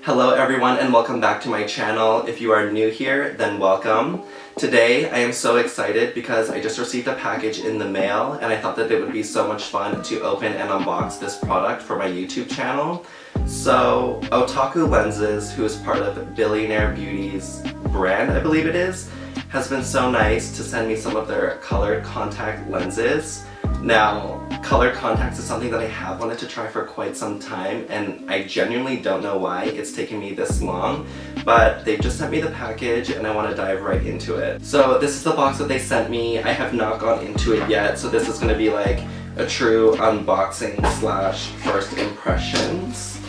Hello everyone and welcome back to my channel. If you are new here, then welcome. Today I am so excited because I just received a package in the mail and I thought that it would be so much fun to open and unbox this product for my YouTube channel. So Otaku Lenses, who is part of Billionaire Beauty's brand, I believe it is, has been so nice to send me some of their colored contact lenses. Now, colored contacts is something that I have wanted to try for quite some time, and I genuinely don't know why it's taken me this long, but they just sent me the package and I want to dive right into it. So this is the box that they sent me. I have not gone into it yet, so this is going to be like a true unboxing slash first impressions.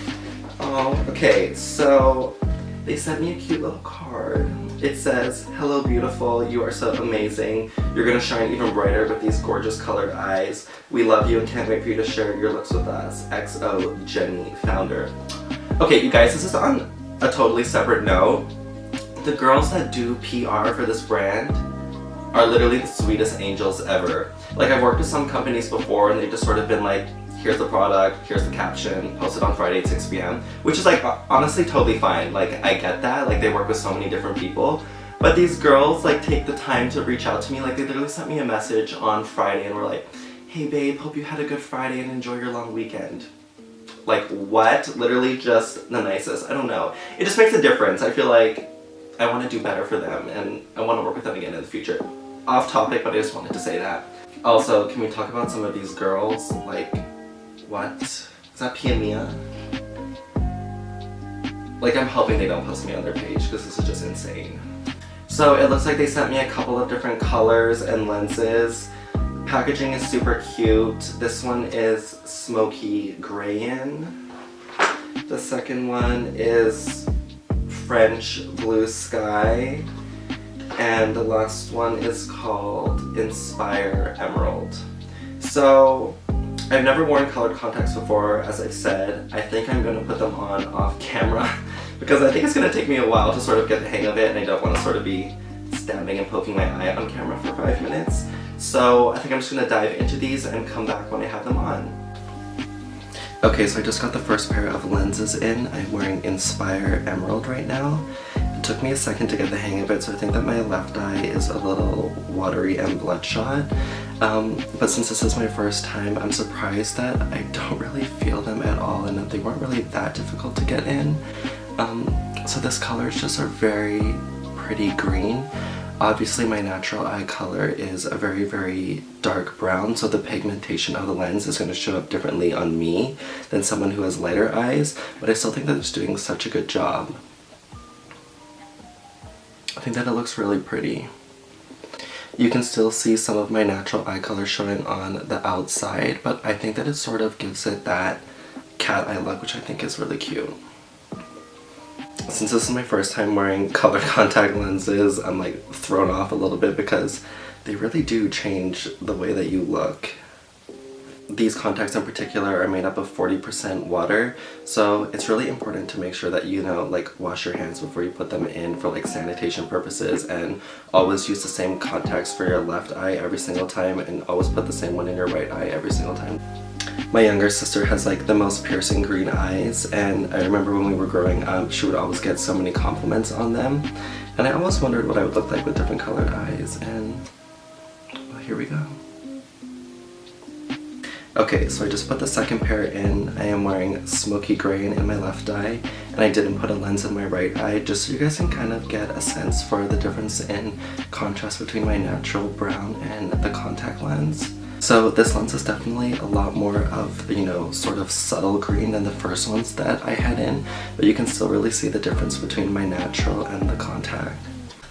Oh, okay, so they sent me a cute little card. It says, "Hello beautiful, you are so amazing. You're gonna shine even brighter with these gorgeous colored eyes. We love you and can't wait for you to share your looks with us. XO Jenny, founder." Okay, you guys, this is on a totally separate note. The girls that do PR for this brand are literally the sweetest angels ever. Like, I've worked with some companies before and they've just sort of been like, here's the product, here's the caption, posted on Friday at 6 p.m. Which is like, honestly totally fine. Like, I get that, like they work with so many different people. But these girls like take the time to reach out to me. Like, they literally sent me a message on Friday and were like, "Hey babe, hope you had a good Friday and enjoy your long weekend." Like, what? Literally just the nicest. I don't know. It just makes a difference. I feel like I want to do better for them and I want to work with them again in the future. Off topic, but I just wanted to say that. Also, can we talk about some of these girls? Like, what? Is that Pia Mia? Like, I'm hoping they don't post me on their page because this is just insane. So it looks like they sent me a couple of different colors and lenses. Packaging is super cute. This one is smoky grayin. The second one is French blue sky. And the last one is called Inspire Emerald. So I've never worn colored contacts before, as I've said. I think I'm going to put them on off camera because I think it's going to take me a while to sort of get the hang of it and I don't want to sort of be stabbing and poking my eye on camera for 5 minutes. So I think I'm just going to dive into these and come back when I have them on. Okay, so I just got the first pair of lenses in. I'm wearing Inspire Emerald right now. It took me a second to get the hang of it, so I think that my left eye is a little watery and bloodshot. But since this is my first time, I'm surprised that I don't really feel them at all and that they weren't really that difficult to get in. So this colors just are very pretty green. Obviously my natural eye color is a very, very dark brown, so the pigmentation of the lens is going to show up differently on me than someone who has lighter eyes, but I still think that it's doing such a good job. I think that it looks really pretty. You can still see some of my natural eye color showing on the outside, but I think that it sort of gives it that cat eye look, which I think is really cute. Since this is my first time wearing colored contact lenses, I'm like thrown off a little bit because they really do change the way that you look. These contacts in particular are made up of 40% water, so it's really important to make sure that you like wash your hands before you put them in for like sanitation purposes, and always use the same contacts for your left eye every single time and always put the same one in your right eye every single time. My younger sister has like the most piercing green eyes, and I remember when we were growing up she would always get so many compliments on them, and I always wondered what I would look like with different colored eyes, and well, here we go. Okay, so I just put the second pair in. I am wearing smoky gray in my left eye, and I didn't put a lens in my right eye, just so you guys can kind of get a sense for the difference in contrast between my natural brown and the contact lens. So this lens is definitely a lot more of, sort of subtle green than the first ones that I had in, but you can still really see the difference between my natural and the contact.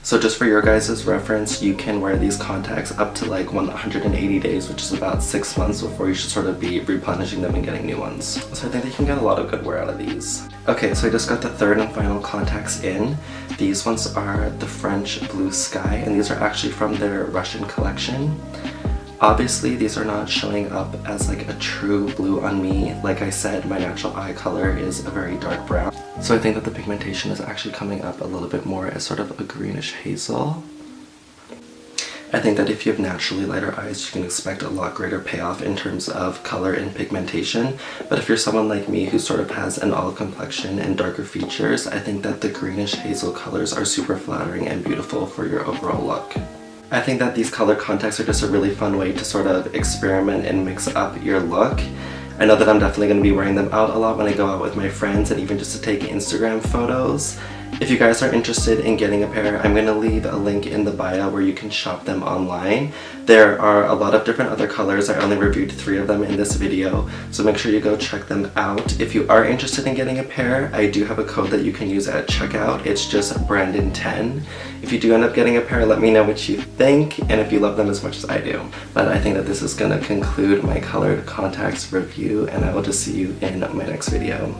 So just for your guys' reference, you can wear these contacts up to like 180 days, which is about 6 months before you should sort of be replenishing them and getting new ones. So I think that you can get a lot of good wear out of these. Okay, so I just got the third and final contacts in. These ones are the French Blue Sky, and these are actually from their Russian collection. Obviously, these are not showing up as like a true blue on me. Like I said, my natural eye color is a very dark brown. So I think that the pigmentation is actually coming up a little bit more as sort of a greenish hazel. I think that if you have naturally lighter eyes, you can expect a lot greater payoff in terms of color and pigmentation. But if you're someone like me who sort of has an olive complexion and darker features, I think that the greenish hazel colors are super flattering and beautiful for your overall look. I think that these color contexts are just a really fun way to sort of experiment and mix up your look. I know that I'm definitely going to be wearing them out a lot when I go out with my friends and even just to take Instagram photos. If you guys are interested in getting a pair, I'm going to leave a link in the bio where you can shop them online. There are a lot of different other colors. I only reviewed 3 of them in this video, so make sure you go check them out. If you are interested in getting a pair, I do have a code that you can use at checkout. It's just Brandon10. If you do end up getting a pair, let me know what you think and if you love them as much as I do. But I think that this is going to conclude my colored contacts review, and I will just see you in my next video.